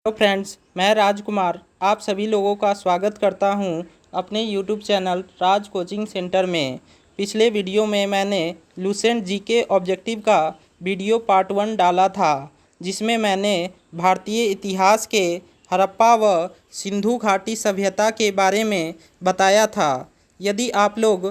Hello friends, मैं राजकुमार आप सभी लोगों का स्वागत करता हूं अपने यूट्यूब चैनल राज कोचिंग सेंटर में। पिछले वीडियो में मैंने लुसेंट जीके ऑब्जेक्टिव का वीडियो पार्ट 1 डाला था, जिसमें मैंने भारतीय इतिहास के हड़प्पा व सिंधु घाटी सभ्यता के बारे में बताया था। यदि आप लोग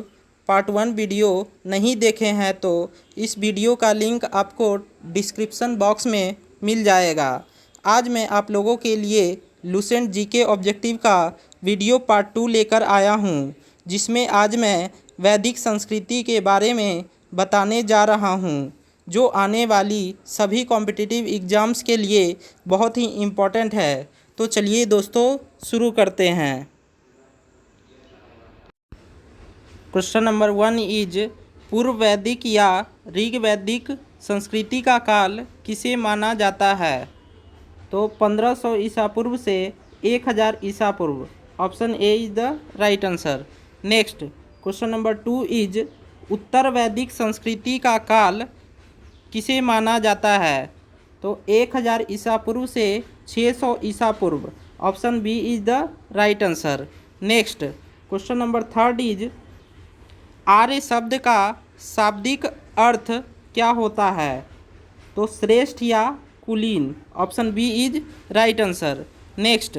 पार्ट 1 वीडियो नहीं देखे हैं तो इस वीडियो का लिंक आपको डिस्क्रिप्शन बॉक्स में मिल जाएगा। आज मैं आप लोगों के लिए लुसेंट जीके ऑब्जेक्टिव का वीडियो पार्ट 2 लेकर आया हूं, जिसमें आज मैं वैदिक संस्कृति के बारे में बताने जा रहा हूं, जो आने वाली सभी कॉम्पिटिटिव एग्ज़ाम्स के लिए बहुत ही इम्पोर्टेंट है। तो चलिए दोस्तों, शुरू करते हैं। क्वेश्चन नंबर 1 इज पूर्व वैदिक या ऋग वैदिक संस्कृति का काल किसे माना जाता है? तो 1500 ईसा पूर्व से 1000 ईसा पूर्व। Option A is the right answer. Next question number 2 is उत्तर वैदिक संस्कृति का काल किसे माना जाता है? तो 1000 ईसा पूर्व से 600 ईसा पूर्व। Option B is the right answer. Next question number 3 is आर्य शब्द का शाब्दिक अर्थ क्या होता है? तो श्रेष्ठ या कुलीन। Option B is right answer. Next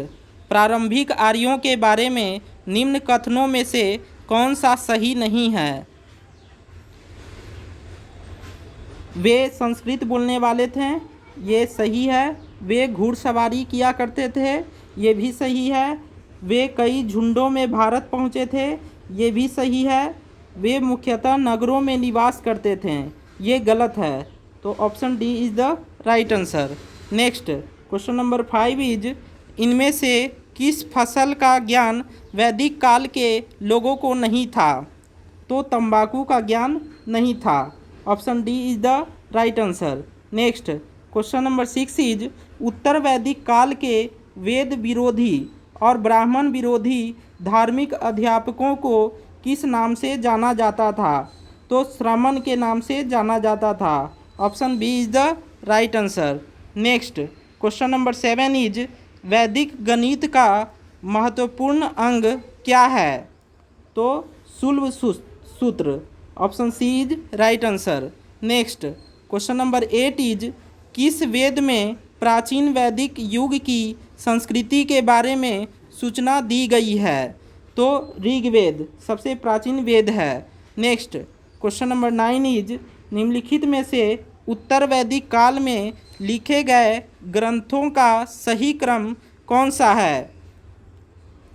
प्रारंभिक आर्यों के बारे में निम्न कथनों में से कौन सा सही नहीं है? वे संस्कृत बोलने वाले थे, ये सही है। वे घुड़सवारी किया करते थे, ये भी सही है। वे कई झुंडों में भारत पहुँचे थे, ये भी सही है। वे मुख्यतः नगरों में निवास करते थे, ये गलत है। तो option D is the right answer. Next question number 5 is इनमें से किस फसल का ज्ञान वैदिक काल के लोगों को नहीं था? तो तंबाकू का ज्ञान नहीं था। Option D is the right answer. Next question number 6 is उत्तर वैदिक काल के वेद विरोधी और ब्राह्मण विरोधी धार्मिक अध्यापकों को किस नाम से जाना जाता था? तो श्रमण के नाम से जाना जाता था। Option B is the right answer. Next question number 7 is वैदिक गणित का महत्वपूर्ण अंग क्या है? तो Shulba Sutra. Option C is right answer. Next question number 8 is किस वेद में प्राचीन वैदिक युग की संस्कृति के बारे में सूचना दी गई है? तो ऋग्वेद सबसे प्राचीन वेद है। नेक्स्ट क्वेश्चन नंबर 9 इज निम्नलिखित में से उत्तर वैदिक काल में लिखे गए ग्रंथों का सही क्रम कौन सा है?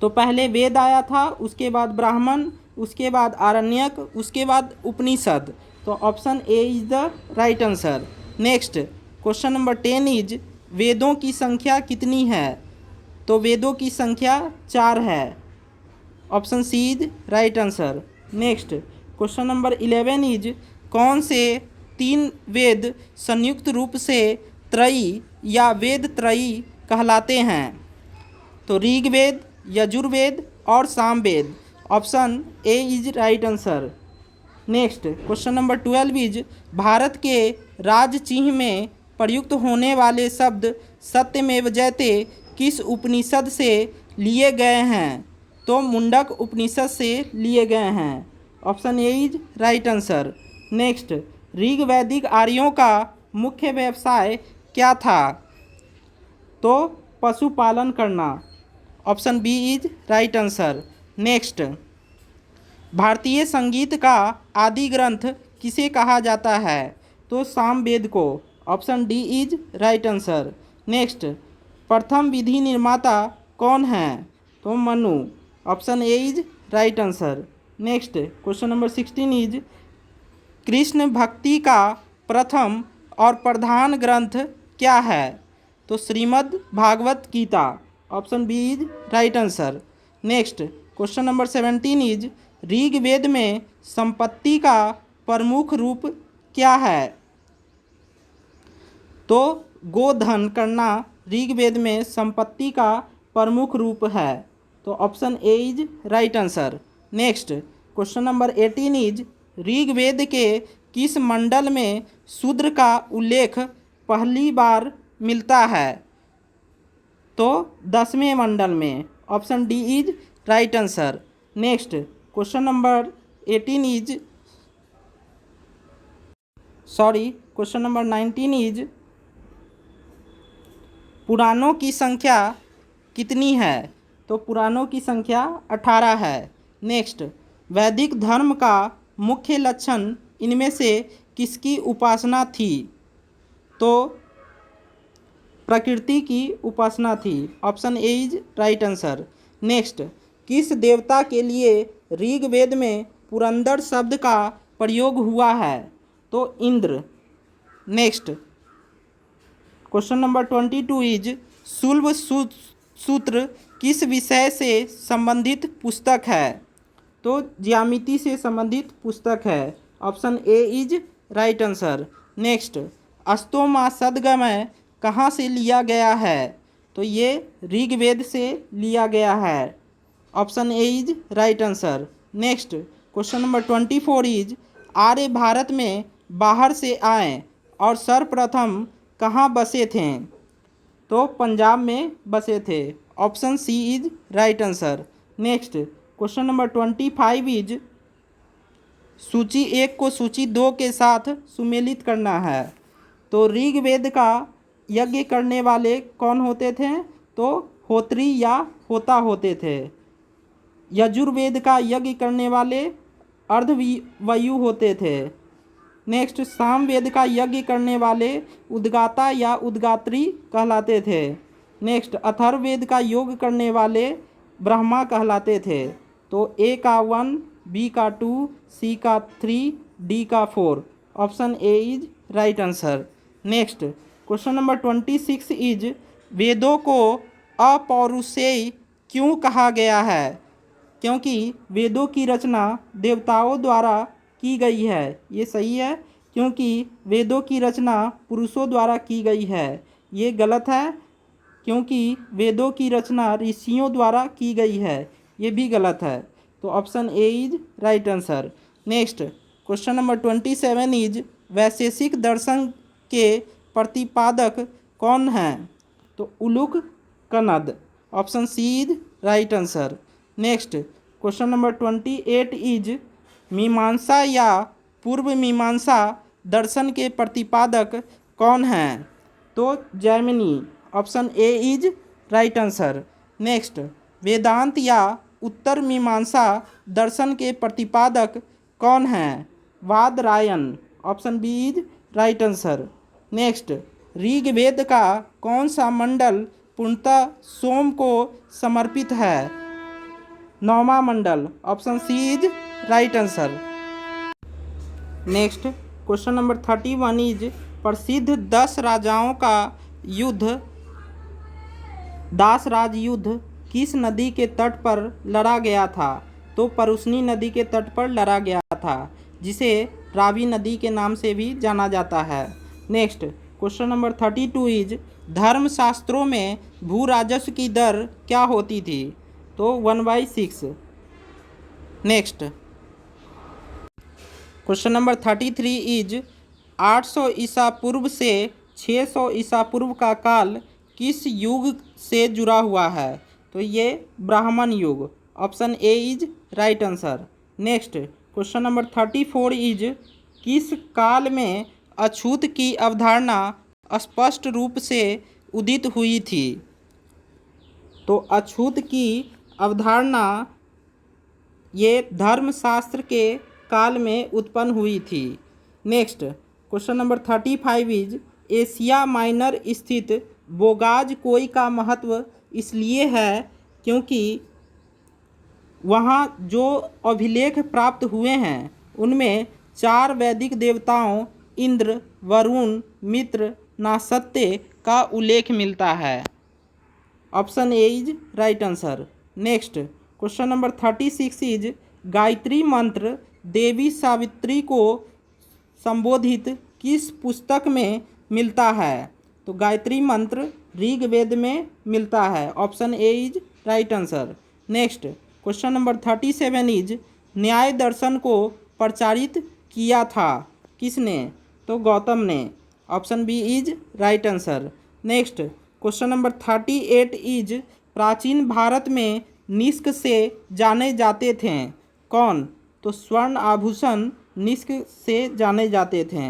तो पहले वेद आया था, उसके बाद ब्राह्मण, उसके बाद आरण्यक, उसके बाद उपनिषद। तो option A is the right answer. Next question number 10 is वेदों की संख्या कितनी है? तो वेदों की संख्या 4 है। Option C is right answer. Next question number 11 is कौन से 3 वेद संयुक्त रूप से त्रयी या वेद त्रयी कहलाते हैं? तो ऋग्वेद, यजुर्वेद और Samaveda. Option A is right answer. Next question number 12 is Bharat के राज चिन्ह में प्रयुक्त होने वाले शब्द सत्यमेव जयते किस उपनिषद से लिए गए हैं? तो मुंडक उपनिषद से लिए गए हैं। Option A is right answer. Next Rig वैदिक आर्यों का मुख्य व्यवसाय क्या था? तो पशुपालन करना। Option B is right answer. Next भारतीय संगीत का आदि ग्रंथ किसे कहा जाता है? तो सामवेद को। Option D is right answer. Next प्रथम विधि निर्माता कौन है? तो Manu. Option A is right answer. Next question number 16 is Krishna भक्ति का प्रथम और प्रधान ग्रंथ क्या है? तो Shrimad Bhagavad Gita. Option B is right answer. Next question number 17 is Rigveda में संपत्ति का प्रमुख रूप क्या है? तो गोधन करना ऋग्वेद में संपत्ति का प्रमुख रूप है। तो option A is right answer. Next question number 18 is Rigveda के किस मंडल में शूद्र का उल्लेख पहली बार मिलता है? तो 10वें मंडल में। Option D is right answer. Next question number 19 is पुराणों की संख्या कितनी है? तो पुराणों की संख्या 18 है। नेक्स्ट वैदिक धर्म का मुख्य लक्षण इनमें से किसकी उपासना थी? तो प्रकृति की उपासना थी। Option A is right answer. Next किस देवता के लिए ऋग्वेद में पुरंदर शब्द का प्रयोग हुआ है? तो Indra. Next question number 22 is शुल्ब सूत्र किस विषय से संबंधित पुस्तक है? तो ज्यामिति से संबंधित पुस्तक है। Option A is right answer. Next अस्तोमा सद्गमय कहाँ से लिया गया है? तो ये ऋग्वेद से लिया गया है। Option A is right answer. Next question number 24 is आर्य भारत में बाहर से आए और सर्वप्रथम कहाँ बसे थे? तो पंजाब में बसे थे। Option C is right answer. Next question number 25 is सूची 1 को सूची 2 के साथ सुमेलित करना है। तो ऋग्वेद का यज्ञ करने वाले कौन होते थे? तो होत्री या होता होते थे। यजुर्वेद का यज्ञ करने वाले अर्धवयु होते थे। नेक्स्ट सामवेद का यज्ञ करने वाले उद्गाता या उद्गात्री कहलाते थे। नेक्स्ट अथर्ववेद का योग करने वाले ब्रह्मा कहलाते थे। तो ए का 1, बी का 2, सी का 3, डी का 4। Option A is right answer. Next question number 26 is वेदों को अपौरुषेय क्यों कहा गया है? क्योंकि वेदों की रचना देवताओं द्वारा की गई है। ये सही है, क्योंकि वेदों की रचना पुरुषों द्वारा की गई है। ये गलत है, क्योंकि वेदों की रचना ऋषियों द्वारा की गई है। ये भी गलत है। तो option A is right answer. Next question number 27 is वैशेषिक दर्शन के प्रतिपादक कौन हैं? तो Uluk Kanad. Option C is right answer. Next question number 28 is मीमांसा या पूर्व मीमांसा दर्शन के प्रतिपादक कौन हैं? तो Jaimini. Option A is right answer. Next वेदांत या उत्तर मीमांसा दर्शन के प्रतिपादक कौन हैं? Vadarayan. Option B is right answer. Next Rigveda का कौन सा मंडल पूर्णतः सोम को समर्पित है? 9वां मंडल। Option C is right answer. Next question number 31 is प्रसिद्ध 10 राजाओं का युद्ध दासराज युद्ध किस नदी के तट पर लड़ा गया था? तो परुष्णी नदी के तट पर लड़ा गया था, जिसे रावी नदी के नाम से भी जाना जाता है। नेक्स्ट क्वेश्चन नंबर 32 इज धर्मशास्त्रों में भू राजस्व की दर क्या होती थी? तो 1/6। नेक्स्ट क्वेश्चन नंबर 33 इज 800 ईसा पूर्व से 600 ईसा पूर्व का काल किस युग से जुड़ा हुआ है? तो ये ब्राह्मण युग। Option A is right answer. Next question number 34 is किस काल में अछूत की अवधारणा स्पष्ट रूप से उदित हुई थी? तो अछूत की अवधारणा ये धर्मशास्त्र के काल में उत्पन्न हुई थी। Next question number 35 is Asia minor स्थित बोगाज कोई का महत्व इसलिए है क्योंकि वहाँ जो अभिलेख प्राप्त हुए हैं उनमें 4 वैदिक देवताओं इंद्र, वरुण, मित्र, नासत्य का उल्लेख मिलता है। Option A is right answer. Next question number 36 is Gayatri मंत्र देवी सावित्री को संबोधित किस पुस्तक में मिलता है? तो गायत्री मंत्र ऋग्वेद में मिलता है। Option A is right answer. Next question number 37 is न्याय दर्शन को प्रचारित किया था किसने? तो गौतम ने। Option B is right answer. Next question number 38 is प्राचीन भारत में निष्क से जाने जाते थे कौन? तो स्वर्ण आभूषण निष्क से जाने जाते थे।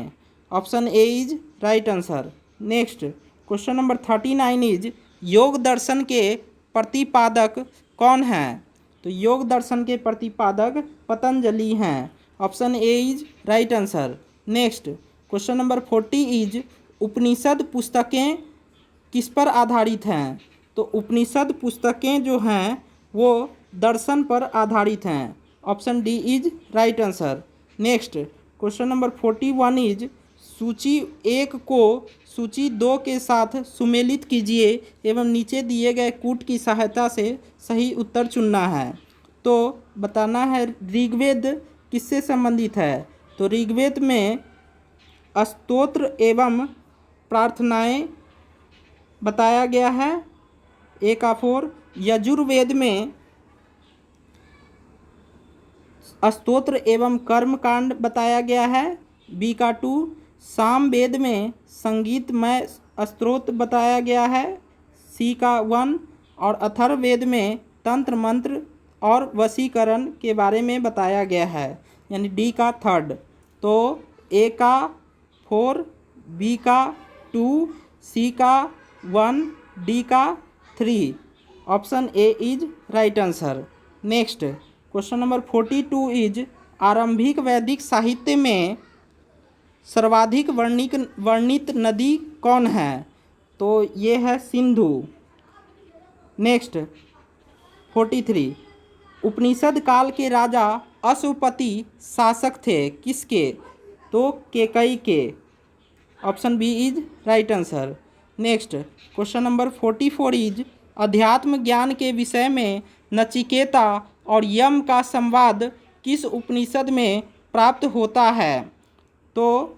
Option A is right answer. Next question number 39 is योग दर्शन के प्रतिपादक कौन हैं? तो योग दर्शन के प्रतिपादक पतंजलि हैं। Option A is right answer. Next question number 40 is Upanishad पुस्तकें किस पर आधारित हैं? तो उपनिषद पुस्तकें जो हैं वो दर्शन पर आधारित हैं। Option D is right answer. Next question number 41 is सूची 1 को सूची 2 के साथ सुमेलित कीजिए एवं नीचे दिए गए कूट की सहायता से सही उत्तर चुनना है। तो बताना है ऋग्वेद किससे संबंधित है? तो ऋग्वेद में स्तोत्र एवं प्रार्थनाएं बताया गया है। ए का 4। यजुर्वेद में स्तोत्र एवं कर्मकांड बताया गया है। बी का 2। सामवेद में संगीतमय स्तोत्र बताया गया है। सी का 1। और अथर्ववेद में तंत्र मंत्र और वशीकरण के बारे में बताया गया है, यानी डी का 3rd। तो ए का 4, बी का 2, सी का 1, डी का 3। Option A is right answer. Next question number 42 is आरंभिक वैदिक साहित्य में सर्वाधिक वर्णित नदी कौन है? तो ये है सिंधु। नेक्स्ट 43 उपनिषद काल के राजा अश्वपति शासक थे किसके? तो केकई के। Option B is right answer. Next question number 44 is अध्यात्म ज्ञान के विषय में नचिकेता और यम का संवाद किस उपनिषद में प्राप्त होता है? तो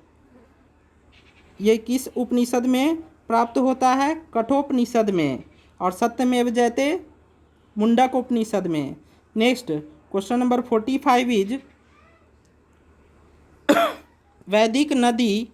ये किस उपनिषद में प्राप्त होता है? कठोपनिषद में। और सत्यमेव जयते मुंडक उपनिषद में। नेक्स्ट क्वेश्चन नंबर 45 इज वैदिक नदी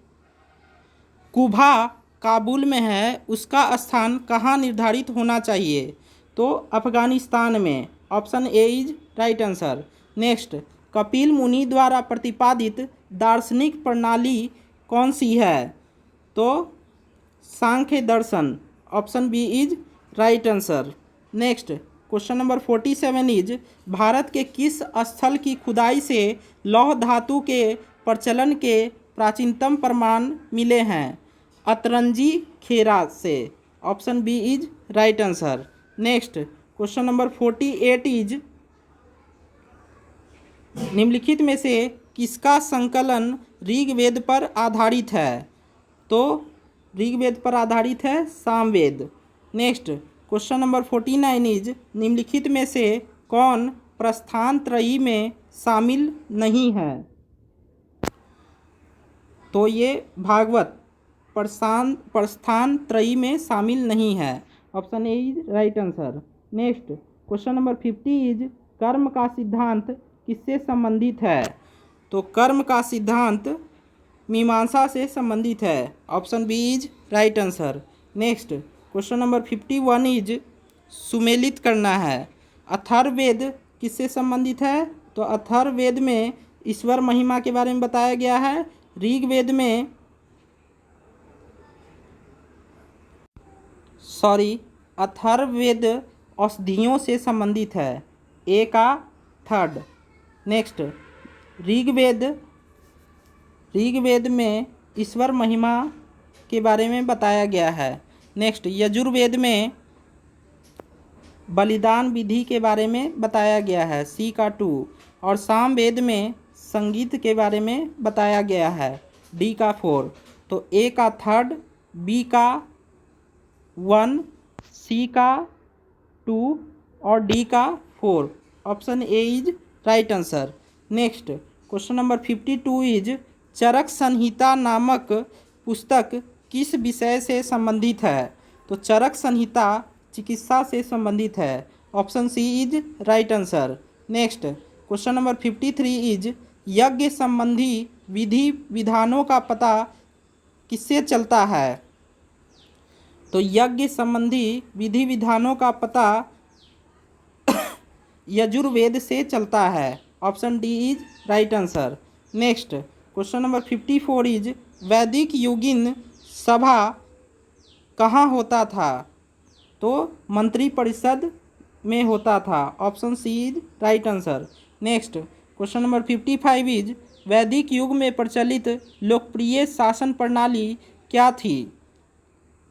कुभा काबुल में है, उसका स्थान कहाँ निर्धारित होना चाहिए? तो अफगानिस्तान में। Option A is right answer. Next Kapil मुनि द्वारा प्रतिपादित दार्शनिक प्रणाली कौन सी है? तो सांख्य दर्शन। Option B is right answer. Next question number 47 is Bharat के किस स्थल की खुदाई से लौह धातु के प्रचलन के प्राचीनतम प्रमाण मिले हैं? अतरंजी खेरा से। Option B is right answer. Next question number 48 is निम्नलिखित में से किसका संकलन ऋग्वेद पर आधारित है? तो ऋग्वेद पर आधारित है Samaveda. Next question number 49 is निम्नलिखित में से कौन प्रस्थान त्रयी में शामिल नहीं है? तो ये भागवत प्रस्थान त्रयी में शामिल नहीं है। Option A is right answer. Next question number 50 is कर्म का सिद्धांत किससे संबंधित है? तो कर्म का सिद्धांत मीमांसा से संबंधित है। Option B is right answer. Next question number 51 is सुमेलित करना है। अथर्ववेद किससे संबंधित है? तो अथर्ववेद में ईश्वर महिमा के बारे में बताया गया है। ऋग्वेद में अथर्ववेद औषधियों से संबंधित है। ए का 3rd। नेक्स्ट ऋग्वेद में ईश्वर महिमा के बारे में बताया गया है। नेक्स्ट यजुर्वेद में बलिदान विधि के बारे में बताया गया है। सी का 2। और सामवेद में संगीत के बारे में बताया गया है। डी का 4। तो ए का 3rd, बी का 1, सी का 2 और डी का 4। Option A is right answer. Next question number 52 is Charak Samhita नामक पुस्तक किस विषय से संबंधित है? तो चरक संहिता चिकित्सा से संबंधित है। Option C is right answer. Next question number 53 is यज्ञ संबंधी विधि विधानों का पता किससे चलता है? तो यज्ञ संबंधी विधि विधानों का पता यजुर्वेद से चलता है। Option D is right answer. Next question number 54 is वैदिक युगीन सभा कहाँ होता था? तो मंत्रिपरिषद में होता था। Option C is right answer. Next question number 55 is वैदिक युग में प्रचलित लोकप्रिय शासन प्रणाली क्या थी,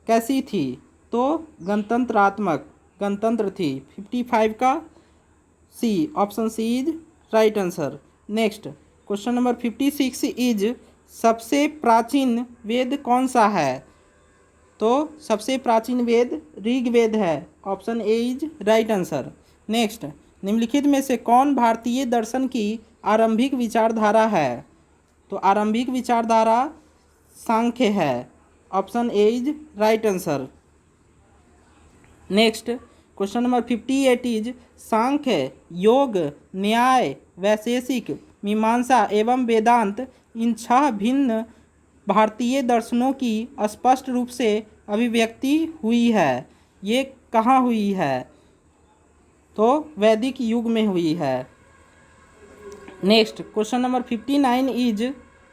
कैसी थी? तो गणतंत्रात्मक गणतंत्र थी। 55 का C, option C is right answer. Next question number 56 is सबसे प्राचीन वेद कौन सा है? तो सबसे प्राचीन वेद ऋग्वेद है। Option A is right answer. Next निम्नलिखित में से कौन भारतीय दर्शन की आरंभिक विचारधारा है? तो आरंभिक विचारधारा सांख्य है। Option A is right answer. Next question number 58 is सांख्य, योग, न्याय, वैशेषिक, मीमांसा एवं वेदांत इन 6 भिन्न भारतीय दर्शनों की स्पष्ट रूप से अभिव्यक्ति हुई है। ये कहाँ हुई है? तो वैदिक युग में हुई है। नेक्स्ट क्वेश्चन नंबर 59 इज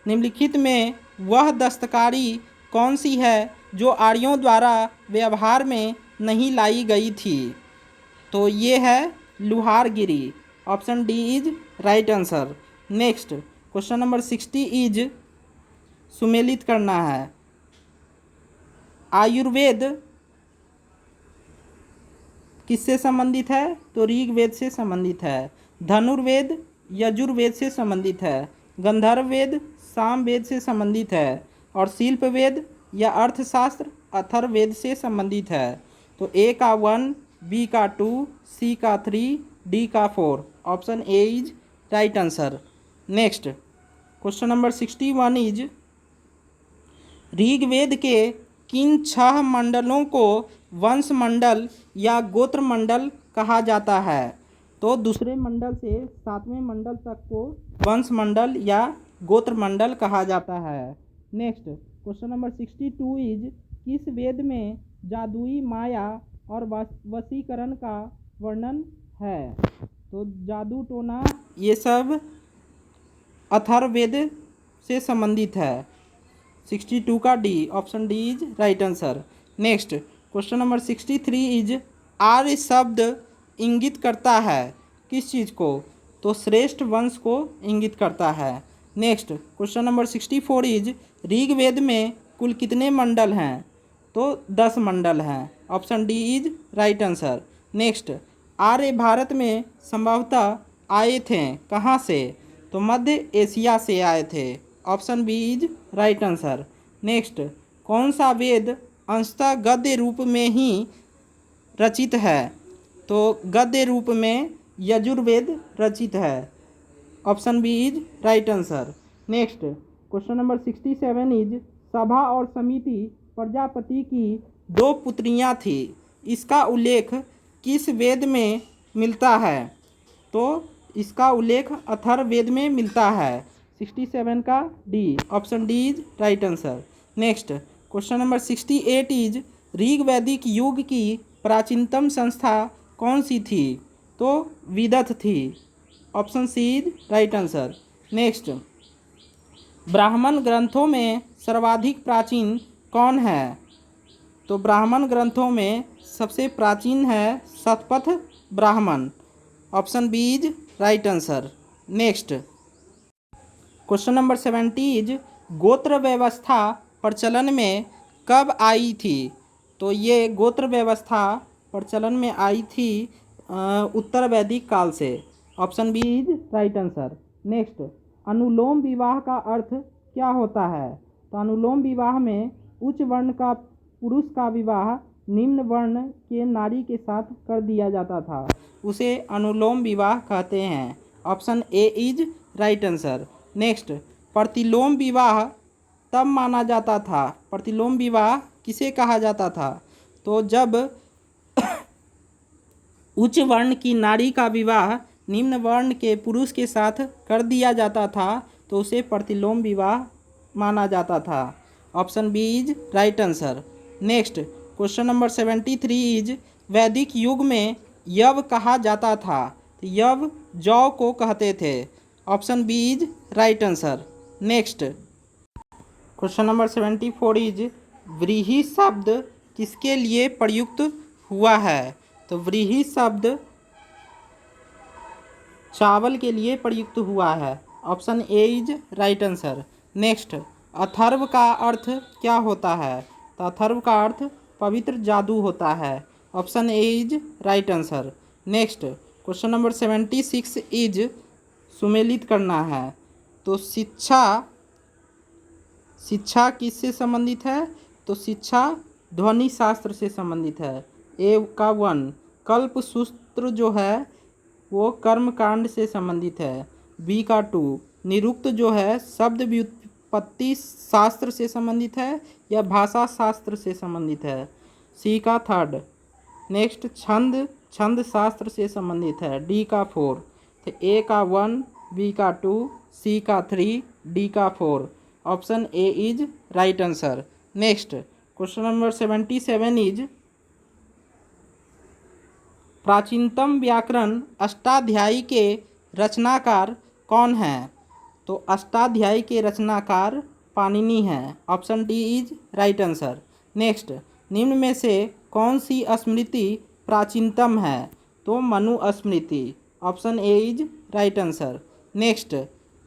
निम्नलिखित में वह दस्तकारी कौन सी है जो आर्यों द्वारा व्यवहार में नहीं लाई गई थी? तो ये है लुहारगिरी। Option D is right answer. Next question number 60 is सुमेलित करना है। आयुर्वेद किससे संबंधित है? तो ऋग्वेद से संबंधित है। धनुर्वेद यजुर्वेद से संबंधित है। गंधर्व वेद सामवेद से संबंधित है। और शिल्प वेद या अर्थशास्त्र अथर्ववेद से संबंधित है। तो ए का 1, बी का 2, सी का 3, डी का 4। Option A is right answer. Next question number 61 is Rigveda के किन 6 मंडलों को वंश मंडल या गोत्र मंडल कहा जाता है? तो दूसरे मंडल से 7वें मंडल तक को वंश मंडल या गोत्र मंडल कहा जाता है। नेक्स्ट क्वेश्चन नंबर 62 इज किस वेद में जादुई माया और वशीकरण का वर्णन है? तो जादू टोना ये सब अथर्ववेद से संबंधित है। 62 का D, option D is right answer. Next question number 63 is आर्य शब्द इंगित करता है किस चीज़ को? तो श्रेष्ठ वंश को इंगित करता है। Next question number 64 is Rigveda में कुल कितने मंडल हैं? तो 10 मंडल हैं। Option D is right answer. Next आर्य भारत में संभवतः आए थे कहाँ से? तो मध्य एशिया से आए थे। Option B is right answer. Next कौन सा वेद अंशतः गद्य रूप में ही रचित है? तो गद्य रूप में यजुर्वेद रचित है। Option B is right answer. Next question number 67 is सभा और समिति प्रजापति की 2 पुत्रियां थी, इसका उल्लेख किस वेद में मिलता है? तो इसका उल्लेख अथर्ववेद में मिलता है। 67 का D, option D is right answer. Next question number 68 is ऋग्वैदिक युग की प्राचीनतम संस्था कौन सी थी? तो विदथ थी। Option C is right answer. Next ब्राह्मण ग्रंथों में सर्वाधिक प्राचीन कौन है? तो ब्राह्मण ग्रंथों में सबसे प्राचीन है Shatapatha Brahmana. Option B is right answer. Next question number 70 is गोत्र व्यवस्था प्रचलन में कब आई थी? तो ये गोत्र व्यवस्था प्रचलन में आई थी उत्तर वैदिक काल से। Option B is right answer. Next अनुलोम विवाह का अर्थ क्या होता है? तो अनुलोम विवाह में उच्च वर्ण का पुरुष का विवाह निम्न वर्ण के नारी के साथ कर दिया जाता था, उसे अनुलोम विवाह कहते हैं। Option A is right answer. Next प्रतिलोम विवाह तब माना जाता था, प्रतिलोम विवाह किसे कहा जाता था? तो जब उच्च वर्ण की नारी का विवाह निम्न वर्ण के पुरुष के साथ कर दिया जाता था तो उसे प्रतिलोम विवाह माना जाता था। Option B is right answer. Next question number 73 is वैदिक युग में यव कहा जाता था। तो यव जौ को कहते थे। Option B is right answer. Next question number 74 is व्रीहि शब्द किसके लिए प्रयुक्त हुआ है। तो व्रीहि शब्द चावल के लिए प्रयुक्त हुआ है। Option A is right answer. Next Atharva का अर्थ क्या होता है। तो अथर्व का अर्थ पवित्र जादू होता है। Option A is right answer. Next question number 76 is सुमेलित करना है। तो शिक्षा किससे संबंधित है। तो शिक्षा ध्वनि शास्त्र से संबंधित है। ए का 1 कल्प सूत्र जो है वो कर्मकांड से संबंधित है। बी का 2 निरुक्त जो है शब्द व्युत्पत्ति शास्त्र से संबंधित है या भाषा शास्त्र से संबंधित है। सी का 3 नेक्स्ट छंद शास्त्र से संबंधित है। डी का 4 तो ए का 1 बी का 2 सी का 3 डी का 4। Option A is right answer. Next question number 77 is प्राचीनतम व्याकरण अष्टाध्यायी के रचनाकार कौन है। तो अष्टाध्यायी के रचनाकार पाणिनि हैं। Option D is right answer. Next निम्न में से कौन सी स्मृति प्राचीनतम है। तो मनु स्मृति। Option A is right answer. Next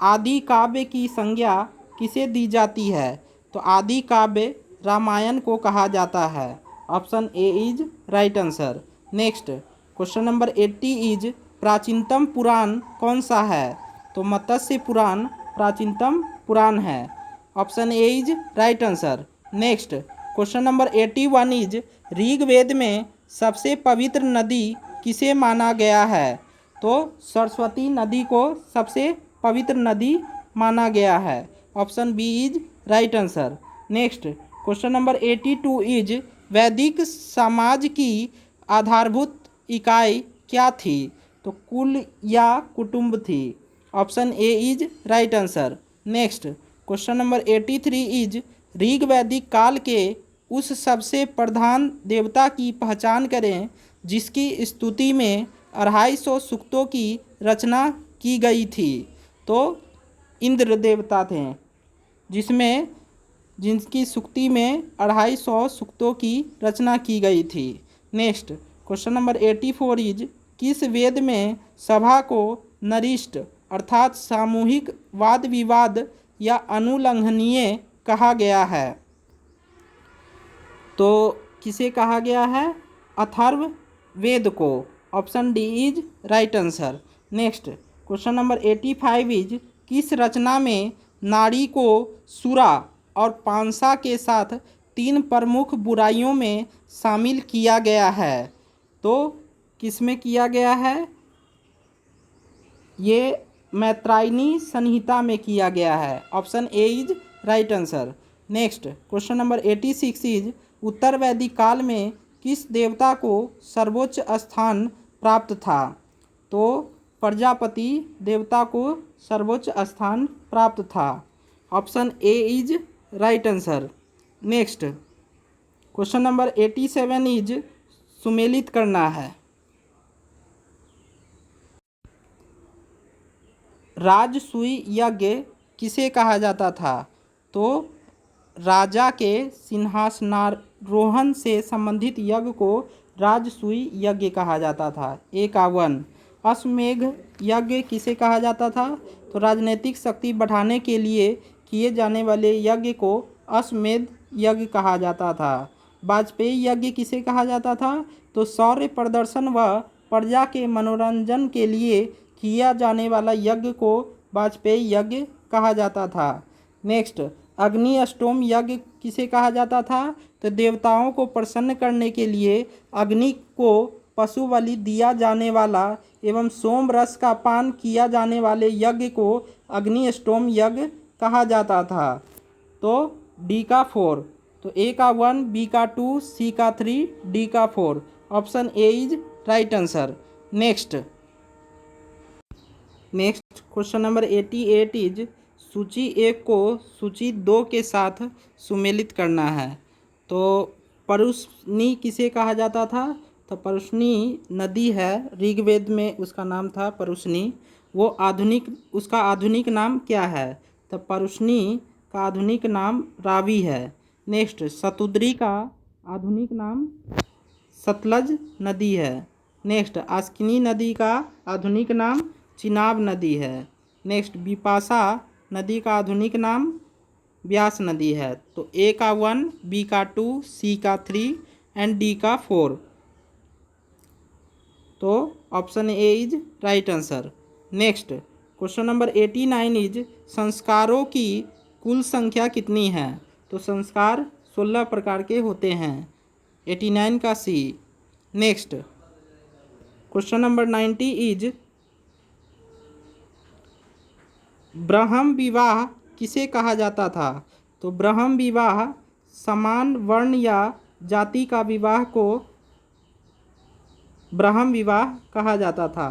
आदि काव्य की संज्ञा किसे दी जाती है। तो आदि काव्य रामायण को कहा जाता है। Option A is right answer. Next question number 80 is प्राचीनतम पुराण कौन सा है। तो मत्स्य पुराण प्राचीनतम पुराण है। Option A is right answer. Next question number 81 is Rigveda में सबसे पवित्र नदी किसे माना गया है। तो सरस्वती नदी को सबसे पवित्र नदी माना गया है। Option B is right answer. Next question number 82 is वैदिक समाज की आधारभूत इकाई क्या थी। तो कुल या कुटुंब थी। Option A is right answer. Next question number 83 is ऋग्वैदिक काल के उस सबसे प्रधान देवता की पहचान करें जिसकी स्तुति में 250 सूक्तों की रचना की गई थी। तो इंद्र देवता थे जिनकी स्तुति में 250 सूक्तों की रचना की गई थी। नेक्स्ट क्वेश्चन नंबर 84 इज किस वेद में सभा को नरिष्ट अर्थात सामूहिक वाद विवाद या अनुलंघनीय कहा गया है। तो किसे कहा गया है। अथर्व वेद को। Option D is right answer. Next question number 85 is किस रचना में नारी को सुरा और पांसा के साथ 3 प्रमुख बुराइयों में शामिल किया गया है। तो किसमें किया गया है। ये मैत्रायणी संहिता में किया गया है। Option A is right answer. Next question number 86 is उत्तर वैदिक काल में किस देवता को सर्वोच्च स्थान प्राप्त था। तो प्रजापति देवता को सर्वोच्च स्थान प्राप्त था। Option A is right answer. Next question number 87 is सुमेलित करना है। राजसूय यज्ञ किसे कहा जाता था। तो राजा के सिंहासनारोहण से संबंधित यज्ञ को राजसूय यज्ञ कहा जाता था। ए का 1 अश्वमेध यज्ञ किसे कहा जाता था। तो राजनीतिक शक्ति बढ़ाने के लिए किए जाने वाले यज्ञ को अश्वमेध यज्ञ कहा जाता था। वाजपेयी यज्ञ किसे कहा जाता था। तो शौर्य प्रदर्शन व प्रजा के मनोरंजन के लिए किया जाने वाला यज्ञ को वाजपेयी यज्ञ कहा जाता था। नेक्स्ट अग्नि अष्टोम यज्ञ किसे कहा जाता था। तो देवताओं को प्रसन्न करने के लिए अग्नि को पशु बलि दिया जाने वाला एवं सोम रस का पान किया जाने वाले यज्ञ को अग्नि अष्टोम यज्ञ कहा जाता था। तो डी का 4 तो ए का 1 बी का 2 सी का 3 डी का 4। Option A is right answer. Next question number 88 is सूची 1 को सूची 2 के साथ सुमेलित करना है। तो परुष्णी किसे कहा जाता था? तो परुष्णी नदी है, ऋग्वेद में उसका नाम था परुष्णी। वो उसका आधुनिक नाम क्या है? तो परुष्णी का आधुनिक नाम रावी है। नेक्स्ट, सतुद्री का आधुनिक नाम सतलज नदी है। नेक्स्ट, आस्किनी नदी का आधुनिक नाम चिनाब नदी है। नेक्स्ट, बिपाशा नदी का आधुनिक नाम ब्यास नदी है। तो ए का 1, बी का 2, सी का 3 एंड डी का 4। तो option A is right answer. Next, question number 89 is संस्कारों की कुल संख्या कितनी है? तो संस्कार 16 प्रकार के होते हैं। 89 का सी। नेक्स्ट, क्वेश्चन नंबर 90 इज ब्रह्म विवाह किसे कहा जाता था? तो ब्रह्म विवाह समान वर्ण या जाति का विवाह को ब्रह्म विवाह कहा जाता था।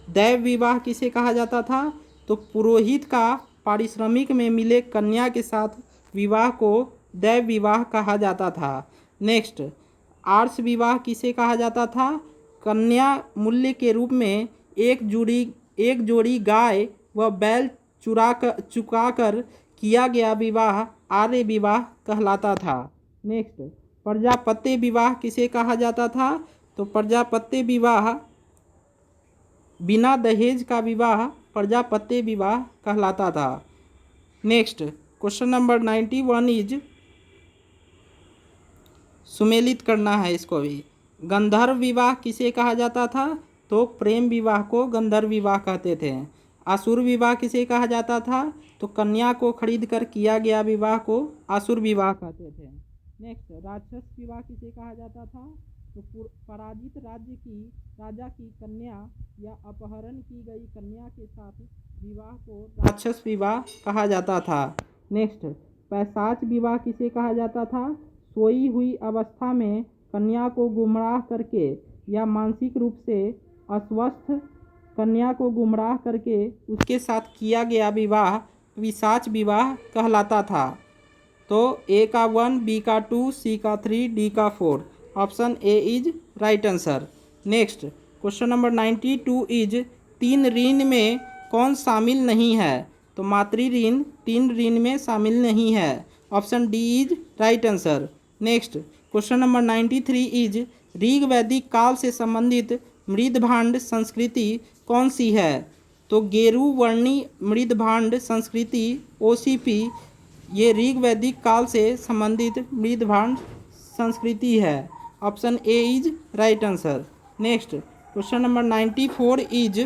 दैव विवाह किसे कहा जाता था? तो पुरोहित का पारिश्रमिक में मिले कन्या के साथ विवाह को दैव विवाह कहा जाता था। नेक्स्ट, आर्ष विवाह किसे कहा जाता था? कन्या मूल्य के रूप में एक जोड़ी गाय व बैल चुकाकर किया गया विवाह आर्य विवाह कहलाता था। नेक्स्ट, प्रजापत्य विवाह किसे कहा जाता था? तो प्रजापत्य विवाह बिना दहेज का विवाह प्रजापत्य विवाह कहलाता था। नेक्स्ट, क्वेश्चन नंबर 91 इज सुमेलित करना है इसको भी। गंधर्व विवाह किसे कहा जाता था? तो प्रेम विवाह को गंधर्व विवाह कहते थे। आसुर विवाह किसे कहा जाता था? तो कन्या को खरीद कर किया गया विवाह को आसुर विवाह कहते थे। नेक्स्ट, राक्षस विवाह किसे कहा जाता था? तो पराजित राजा की कन्या या अपहरण की गई कन्या के साथ विवाह को राक्षस विवाह कहा जाता था। नेक्स्ट, पैशाच विवाह किसे कहा जाता था? सोई हुई अवस्था में कन्या को गुमराह करके या मानसिक रूप से अस्वस्थ कन्या को गुमराह करके उसके साथ किया गया विवाह पिशाच विवाह कहलाता था। तो ए का 1, बी का 2, सी का 3, डी का 4। Option A is right answer. Next, question number 92 is 3 ऋण में कौन शामिल नहीं है? तो मातृ ऋण 3 ऋण में शामिल नहीं है। Option D is right answer. Next, question number 93 is Rig वैदिक काल से संबंधित मृदभांड संस्कृति कौन सी है? तो गेरु वर्णी मृदभांड संस्कृति ओसीपी ये ऋग वैदिक काल से संबंधित मृदभांड संस्कृति है। Option A is right answer. Next, question number 94 is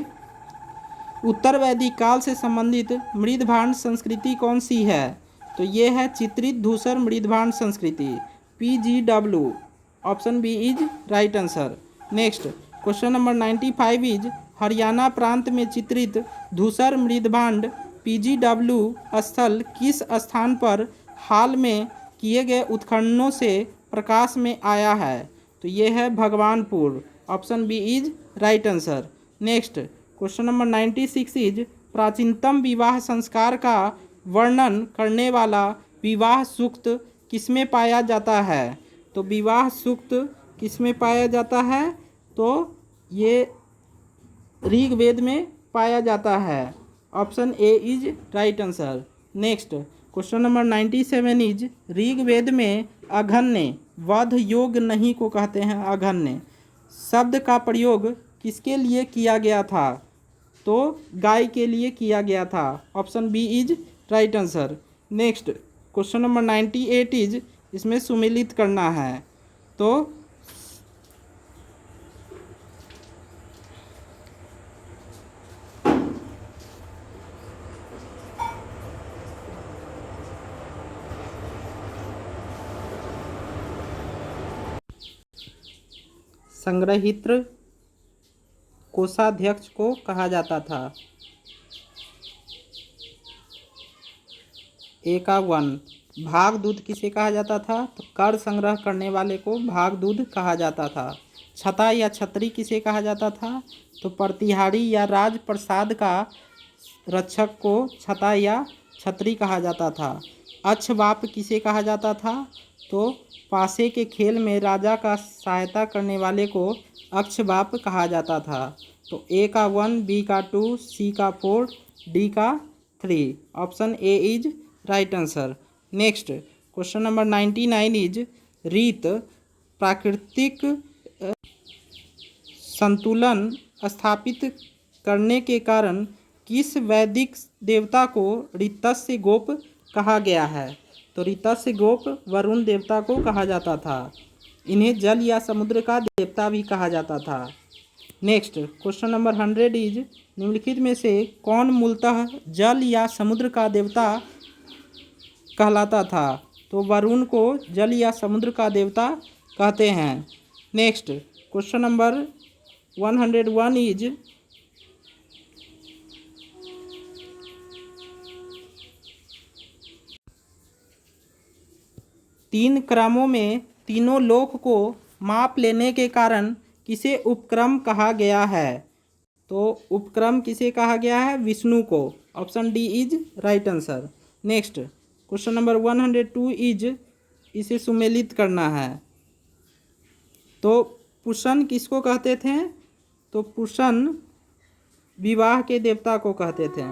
उत्तर वैदिक काल से संबंधित मृदभांड संस्कृति कौन सी है? तो ये है चित्रित धूसर मृदभांड संस्कृति PGW। Option B is right answer. Next, question number 95 is Haryana प्रांत में चित्रित धूसर मृदभांड PGW स्थल किस स्थान पर हाल में किए गए उत्खननों से प्रकाश में आया है? तो ये है Bhagwanpur. Option B is right answer. Next, question number 96 is प्राचीनतम विवाह संस्कार का वर्णन करने वाला विवाह सूक्त किसमें पाया जाता है? तो विवाह सूक्त किसमें पाया जाता है? तो ये ऋग्वेद में पाया जाता है। Option A is right answer. Next, question number 97 is Rigveda में अघन्य वध योग नहीं को कहते हैं अघन्य शब्द का प्रयोग किसके लिए किया गया था? तो गाय के लिए किया गया था। Option B is right answer. Next, question number 98 is इसमें सुमेलित करना है। तो संग्रहित्र कोषाध्यक्ष को कहा जाता था। ए का 1 भागदूत किसे कहा जाता था? तो कर संग्रह करने वाले को भागदूत कहा जाता था। छता या छतरी किसे कहा जाता था? तो प्रतिहारी या राजप्रसाद का रक्षक को छता या छतरी कहा जाता था। अक्षवाप किसे कहा जाता था? तो पासे के खेल में राजा का सहायता करने वाले को अक्षबाप कहा जाता था। तो ए का 1, बी का 2, सी का 4, डी का 3। Option A is right answer. Next question number 99 is रीत प्राकृतिक संतुलन स्थापित करने के कारण किस वैदिक देवता को ऋतस्य गोप कहा गया है? तो ऋतस्य गोप वरुण देवता को कहा जाता था। इन्हें जल या समुद्र का देवता भी कहा जाता था। नेक्स्ट क्वेश्चन नंबर 100 इज निम्नलिखित में से कौन मूलतः जल या समुद्र का देवता कहलाता था? तो वरुण को जल या समुद्र का देवता कहते हैं। नेक्स्ट क्वेश्चन नंबर 101 इज तीन क्रमों में तीनों लोक को माप लेने के कारण किसे उपक्रम कहा गया है? तो उपक्रम किसे कहा गया है? विष्णु को। Option D is right answer. Next question number 102 is इसे सुमेलित करना है। तो पुषण किसको कहते थे? तो पुषण विवाह के देवता को कहते थे।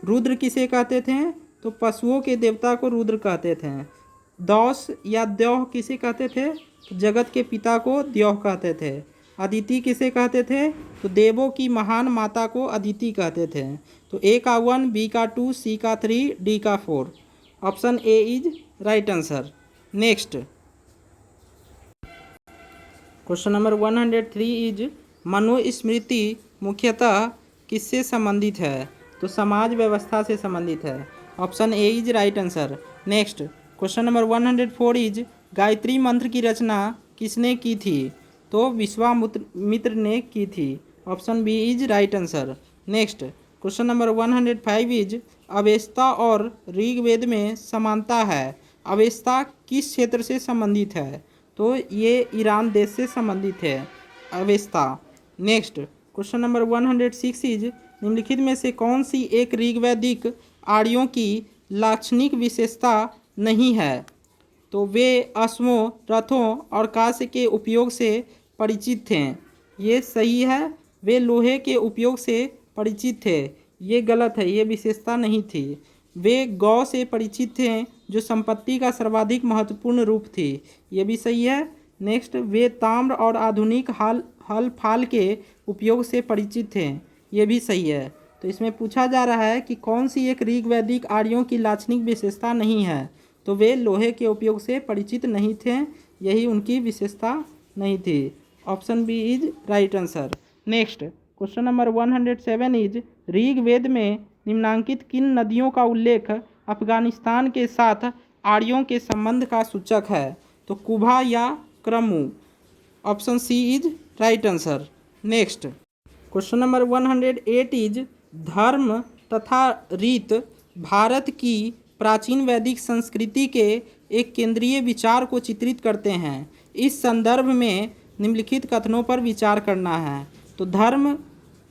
रुद्र किसे कहते थे? तो पशुओं के देवता को रुद्र कहते थे। दौस या द्यौह किसे कहते थे? तो जगत के पिता को द्यौह कहते थे। अदिति किसे कहते थे? तो देवों की महान माता को अदिति कहते थे। तो ए का 1, बी का 2, सी का 3, डी का 4। Option A is right answer. Next question number 103 is Manusmriti मुख्यतः किससे संबंधित है? तो समाज व्यवस्था से संबंधित है। Option A is right answer. Next question number 104 is Gayatri मंत्र की रचना किसने की थी? तो विश्वामित्र ने की थी। Option B is right answer. Next question number 105 is Avesta और ऋग्वेद में समानता है। अवेस्ता किस क्षेत्र से संबंधित है? तो ये ईरान देश से संबंधित है Avesta. Next question number 106 is निम्नलिखित में से कौन सी एक ऋग्वैदिक आर्यों की लाक्षणिक विशेषता नहीं है? तो वे अश्वों, रथों और कांस्य के उपयोग से परिचित थे। ये सही है। वे लोहे के उपयोग से परिचित थे। ये गलत है, ये विशेषता नहीं थी। वे गौ से परिचित थे जो संपत्ति का सर्वाधिक महत्वपूर्ण रूप थी। ये भी सही है। नेक्स्ट वे ताम्र और आधुनिक हल फाल के उपयोग से परिचित थे। ये भी सही है। तो इसमें पूछा जा रहा है कि कौन सी एक ऋग्वैदिक आर्यों की लाक्षणिक विशेषता नहीं है? तो वे लोहे के उपयोग से परिचित नहीं थे, यही उनकी विशेषता नहीं थी। Option B is right answer. Next question number 107 is Rigveda में निम्नांकित किन नदियों का उल्लेख अफगानिस्तान के साथ आर्यों के संबंध का सूचक है? तो कुभा या Krumu. Option C is right answer. Next question number 108 is धर्म तथा रीत भारत की प्राचीन वैदिक संस्कृति के एक केंद्रीय विचार को चित्रित करते हैं। इस संदर्भ में निम्नलिखित कथनों पर विचार करना है। तो धर्म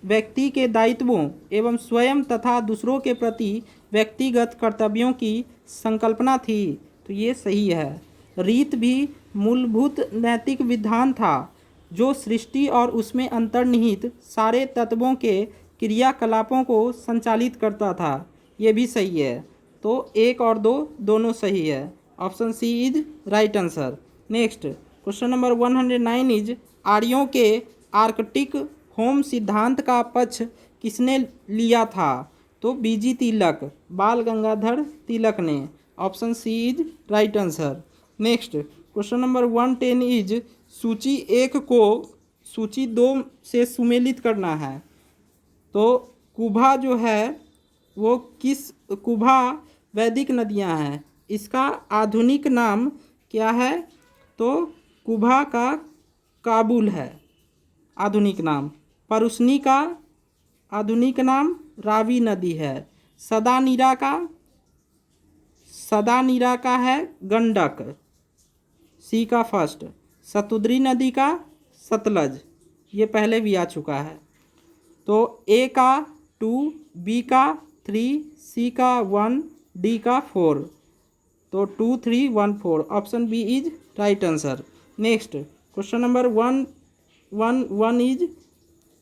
व्यक्ति के दायित्वों एवं स्वयं तथा दूसरों के प्रति व्यक्तिगत कर्तव्यों की संकल्पना थी। तो ये सही है। रीत भी मूलभूत नैतिक विधान था जो सृष्टि और उसमें अंतर्निहित सारे तत्वों के क्रियाकलापों को संचालित करता था। ये भी सही है। तो 1 और 2 दोनों सही है। Option C is right answer. Next question number 109 is आर्यों के आर्कटिक होम सिद्धांत का पक्ष किसने लिया था? तो बीजी तिलक, बाल गंगाधर तिलक ने। Option C is right answer. Next question number 110 is सूची 1 को सूची 2 से सुमेलित करना है। तो कुभा जो है वो किस कुभा वैदिक नदियां हैं, इसका आधुनिक नाम क्या है? तो कुभा का काबुल है आधुनिक नाम। परुष्णी का आधुनिक नाम रावी नदी है। सदानीरा का है गंडक, सी का फर्स्ट। सतुद्री नदी का सतलज, ये पहले भी आ चुका है। तो ए का 2, बी का 3, सी का 1, डी का 4। तो 2, 3, 1, 4। Option B is right answer. Next question number 111 is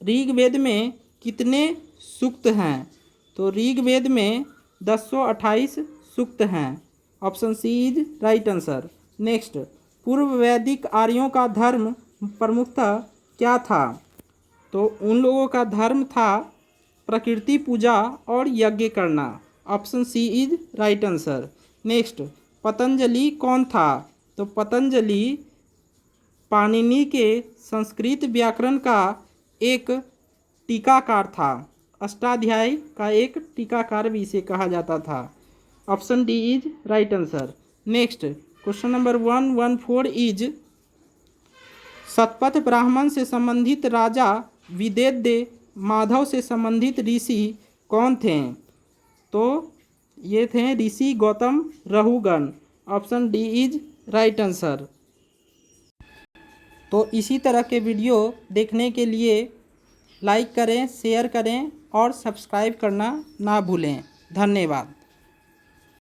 Rigveda में कितने सूक्त हैं? तो ऋग्वेद में 1028 सूक्त हैं। Option C is right answer. Next पूर्व वैदिक आर्यों का धर्म प्रमुखतः क्या था? तो उन लोगों का धर्म था प्रकृति पूजा और यज्ञ करना। Option C is right answer. Next Patanjali कौन था? तो पतंजलि पाणिनि के संस्कृत व्याकरण का एक टीकाकार था। अष्टाध्यायी का एक टीकाकार भी इसे कहा जाता था। Option D is right answer. Next question number 114 is Shatapatha Brahmana से संबंधित राजा विदेद्य माधव से संबंधित ऋषि कौन थे? तो ये थे ऋषि Gautam Rahugan. Option D is right answer. तो इसी तरह के वीडियो देखने के लिए लाइक करें, शेयर करें और सब्सक्राइब करना ना भूलें। धन्यवाद।